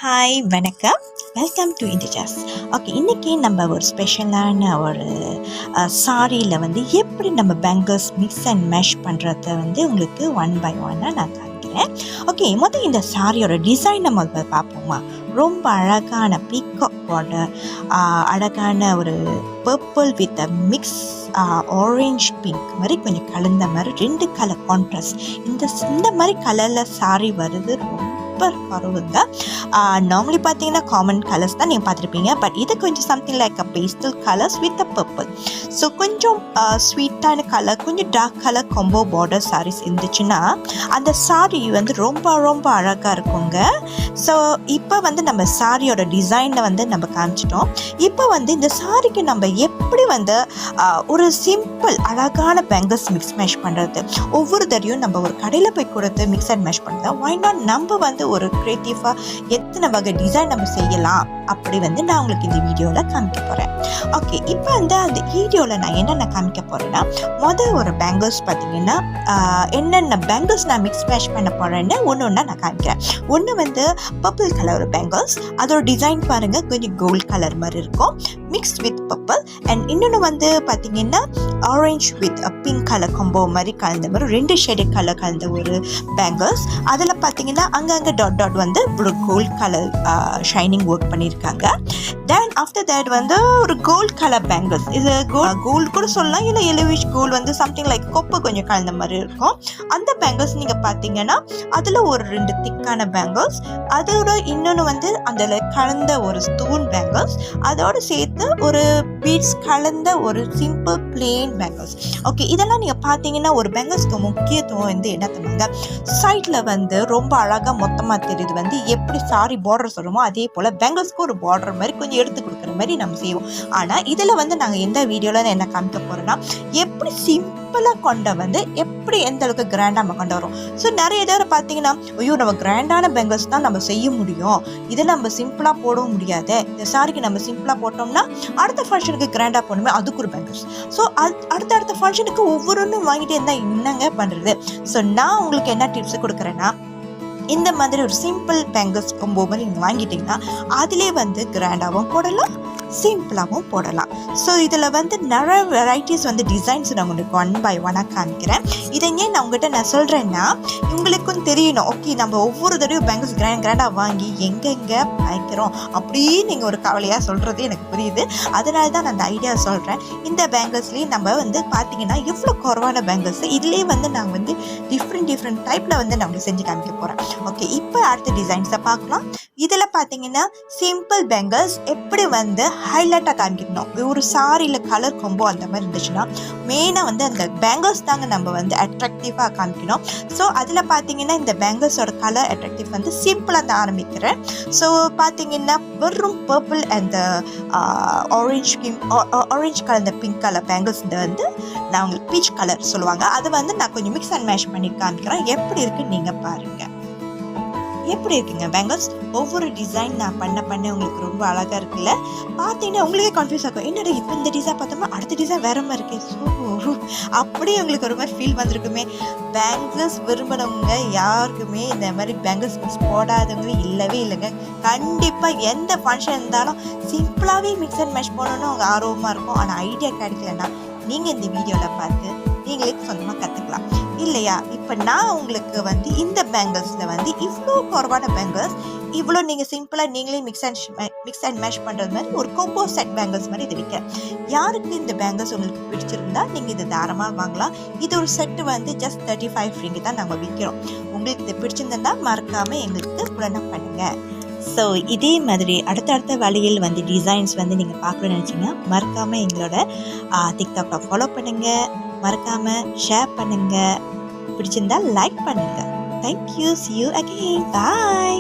Hi வணக்கம், welcome to இண்டிஜாஸ். Okay, இன்றைக்கி நம்ம ஒரு ஸ்பெஷலான ஒரு சாரியில் வந்து எப்படி நம்ம பேங்கிள்ஸ் மிக்ஸ் அண்ட் மேஷ் பண்ணுறத வந்து உங்களுக்கு ஒன் பை ஒன்னாக நான் காமிக்கிறேன். ஓகே, முதல் இந்த சாரியோட டிசைன் நம்ம பார்ப்போமா. ரொம்ப அழகான பீகாக் பார்டர், அழகான ஒரு purple with mix orange pink மாதிரி கொஞ்சம் கலந்த மாதிரி 2 கலர் கான்ட்ராஸ்ட். இந்த மாதிரி கலரில் சாரி வருது, சூப்பர் வருங்க. நார்மலி பார்த்தீங்கன்னா காமன் கலர்ஸ் தான் நீங்கள் பார்த்துருப்பீங்க. பட் இது கொஞ்சம் something like a pastel colours with a purple. So கொஞ்சம் ஸ்வீட்டான கலர், கொஞ்சம் dark colour combo border saris இருந்துச்சுன்னா அந்த சாரீ வந்து ரொம்ப ரொம்ப அழகாக இருக்குங்க. ஸோ இப்போ வந்து நம்ம சாரியோட டிசைனை வந்து நம்ம காமிச்சிட்டோம். இப்போ வந்து இந்த சாரிக்கு நம்ம எப்படி வந்து ஒரு சிம்பிள் அழகான பேங்கிள்ஸ் மிக்ஸ் மேஷ் பண்ணுறது, ஒவ்வொரு தடையும் நம்ம ஒரு கடையில் போய் கொடுத்து மிக்ஸ் அண்ட் மேஷ் பண்ணுறது, ஒய் நாட் நம்ம வந்து ஒரு க்ரியேட்டிவாக எத்தனை வகை டிசைன் நம்ம செய்யலாம் அப்படி வந்து நான் உங்களுக்கு இந்த வீடியோவில் காமிக்க போகிறேன். ஓகே, இப்போ வந்து அந்த வீடியோவில் நான் என்னென்ன காமிக்க போகிறேன்னா, ஒரு பேங்கிள்ஸ் பார்த்தீங்கன்னா என்னென்ன பேங்கிள்ஸ் நான் மிக்ஸ் மேஷ் பண்ண போகிறேன்னு ஒன்று நான் காமிக்கிறேன். ஒன்று வந்து பர்பிள் கலர் பேங்கிள்ஸ், அதோட டிசைன் பாருங்கள், கொஞ்சம் கோல்ட் கலர் மாதிரி இருக்கும் மிக்ஸ்ட் வித் பர்பிள். அண்ட் இன்னொன்று வந்து பார்த்தீங்கன்னா orange with pink colour combo மாதிரி கலந்த மாதிரி 2 ஷேடு கலர் கலந்த ஒரு பேங்கிள்ஸ். அதில் பார்த்தீங்கன்னா அங்கங்கே டாட் டாட் வந்து கோல்ட் கலர் ஷைனிங் ஒர்க் பண்ணியிருக்காங்க. தென் ஆஃப்டர் தேட் வந்து ஒரு கோல்ட் கலர் பேங்கிள்ஸ், இது கோல்டு கூட சொல்லலாம், இல்லை எல்லோவிஷ் கோல்டு வந்து சம்திங் லைக் கொப்பை கொஞ்சம் கலந்த மாதிரி இருக்கும். அந்த பேங்கிள்ஸ் நீங்கள் பார்த்தீங்கன்னா அதில் ஒரு 2 திக்கான பேங்கிள்ஸ், அதோட இன்னொன்று வந்து அதில் கலந்த ஒரு ஸ்டோன் பேங்கிள்ஸ், அதோடு சேர்த்து ஒரு பீட்ஸ் கலந்த ஒரு சிம்பிள் பிளெயின் பேங்கிள்ஸ். ஓகே, இதெல்லாம் நீங்கள் பார்த்தீங்கன்னா ஒரு பேங்கிள்ஸ்க்கு முக்கியத்துவம் வந்து என்ன தருவாங்க, சைடில் வந்து ரொம்ப அழகாக மொத்தமாக தெரியுது வந்து எப்படி சாரி பார்டர் சொல்கிறோமோ அதே போல் பேங்கிள்ஸ்க்கு ஒரு பார்டர் மாதிரி கொஞ்சம் எடுத்து கொடுக்குற மாதிரி நம்ம செய்வோம். ஆனால் இதில் வந்து நாங்கள் எந்த வீடியோவில் என்ன காமிக்க போகிறோன்னா, எப்படி சிம்பிளாக கொண்ட வந்து எப்படி எந்த அளவுக்கு கிராண்டாக நம்ம கொண்டு வரோம். ஸோ நிறைய தடவை பார்த்தீங்கன்னா, ஐயோ நம்ம கிராண்டான பேங்கிள்ஸ் தான் நம்ம செய்ய முடியும், இதை நம்ம சிம்பிளாக போடவும் முடியாது, இந்த சாரிக்கு நம்ம சிம்பிளாக போட்டோம்னா அடுத்த ஃபங்க்ஷனுக்கு கிராண்டாக போடணுமே அதுக்கு ஒரு பேங்கிள்ஸ். ஸோ அடுத்த ஃபங்க்ஷனுக்கு ஒவ்வொன்றும் வாங்கிட்டு இருந்தால் என்னங்க பண்ணுறது. ஸோ நான் உங்களுக்கு என்ன டிப்ஸ் கொடுக்குறேன்னா, இந்த மாதிரி ஒரு சிம்பிள் பேங்கிள்ஸ் கொம்போ மாதிரி நீங்கள் வாங்கிட்டீங்கன்னா அதிலே வந்து கிராண்டாகவும் போடலாம், சிம்பிளாகவும் போடலாம். ஸோ இதில் வந்து நிறைய வெரைட்டிஸ் வந்து டிசைன்ஸ் நான் உங்களுக்கு ஒன் பை ஒன்னாக காமிக்கிறேன். இதை ஏன் நான் உங்கள்கிட்ட நான் சொல்கிறேன்னா, உங்களுக்கும் தெரியணும். ஓகே, நம்ம ஒவ்வொரு தடவையும் பேங்கிள்ஸ் கிராண்டாக வாங்கி எங்கெங்கே வைக்கிறோம் அப்படின்னு நீங்கள் ஒரு கவலையாக சொல்கிறது எனக்கு புரியுது. அதனால தான் நான் அந்த ஐடியா சொல்கிறேன். இந்த பேங்கிள்ஸ்லேயே நம்ம வந்து பார்த்தீங்கன்னா எவ்வளோ குறைவான பேங்கிள்ஸ், இதுலேயே வந்து நான் வந்து டிஃப்ரெண்ட் டைப்பில் வந்து நான் உங்களுக்கு செஞ்சு காமிக்க போகிறேன். ஓகே, இப்போ அடுத்த டிசைன்ஸை பார்க்கலாம். இதில் பார்த்தீங்கன்னா சிம்பிள் பேங்கிள்ஸ் எப்படி வந்து ஹைலைட்டாக காமிக்கணும், ஒரு சாரியில் கலர் கொம்போ அந்த மாதிரி இருந்துச்சுன்னா மெயினாக வந்து அந்த பேங்கிள்ஸ் தாங்க நம்ம வந்து அட்ராக்டிவாக காமிக்கணும். ஸோ அதில் பார்த்தீங்கன்னா இந்த பேங்கிள்ஸோட கலர் அட்ராக்டிவ் வந்து சிம்பிளாக தான் ஆரம்பிக்கிறேன். ஸோ பார்த்தீங்கன்னா வெறும் பர்பிள் அண்ட் ஆரஞ்ச் கலர், இந்த பிங்க் கலர் பேங்கிள்ஸ் வந்து நான் உங்களுக்கு பீச் கலர் சொல்லுவாங்க, அது வந்து நான் கொஞ்சம் மிக்ஸ் அண்ட் மேஷ் பண்ணி காமிக்கிறேன். எப்படி இருக்குன்னு நீங்கள் பாருங்கள். எப்படி இருக்குங்க பேங்கிள்ஸ், ஒவ்வொரு டிசைன் நான் பண்ண உங்களுக்கு ரொம்ப அழகாக இருக்குல்ல. பார்த்தீங்கன்னா உங்களுக்கே கன்ஃபியூஸ் ஆகும், என்னடா இப்போ இந்த டிசைன் பார்த்தோம்னா அடுத்த டிசைன் வேற மாதிரி இருக்கு. ஸோ அப்படியே உங்களுக்கு ஒரு மாதிரி ஃபீல் வந்திருக்குமே. பேங்கிள்ஸ் விரும்பினவங்க யாருக்குமே இந்த மாதிரி பேங்கிள்ஸ் மிக்ஸ் போடாதவங்க இல்லவே இல்லைங்க. கண்டிப்பாக எந்த ஃபங்க்ஷன் இருந்தாலும் சிம்பிளாகவே மிக்ஸ் அண்ட் மேஷ் பண்ணணும்னு அவங்க ஆர்வமாக இருக்கும். ஆனால் ஐடியா கிடைக்கலன்னா நீங்கள் இந்த வீடியோவில் பார்த்து நீங்களே சொந்தமாக கற்றுக்கலாம் இல்லையா. இப்போ நான் உங்களுக்கு வந்து இந்த பேங்கிள்ஸில் வந்து இவ்வளோ குறைவான பேங்கிள்ஸ், இவ்வளோ நீங்கள் சிம்பிளாக நீங்களே மிக்ஸ் அண்ட் மேஷ் பண்ணுறது மாதிரி ஒரு கோம்போ செட் பேங்கிள்ஸ் மாதிரி இது விற்கிறேன். யாருக்கு இந்த பேங்கிள்ஸ் உங்களுக்கு பிடிச்சிருந்தா நீங்கள் இது தாராளமாக வாங்கலாம். இது ஒரு செட்டு வந்து ஜஸ்ட் 35 ரிங்கி தான் நம்ம விற்கிறோம். உங்களுக்கு இது பிடிச்சிருந்தா மறக்காமல் எங்களுக்கு உடனே பண்ணுங்கள். ஸோ இதே மாதிரி அடுத்தடுத்த வழியில் வந்து டிசைன்ஸ் வந்து நீங்கள் பார்க்கணும்னு நினச்சிங்கன்னா மறக்காமல் எங்களோட டிக்டாக்கை ஃபாலோ பண்ணுங்கள், மறக்காமல் ஷேர் பண்ணுங்கள், பிடிச்சிருந்தால் லைக் பண்ணுங்கள். Thank you, see you again, bye.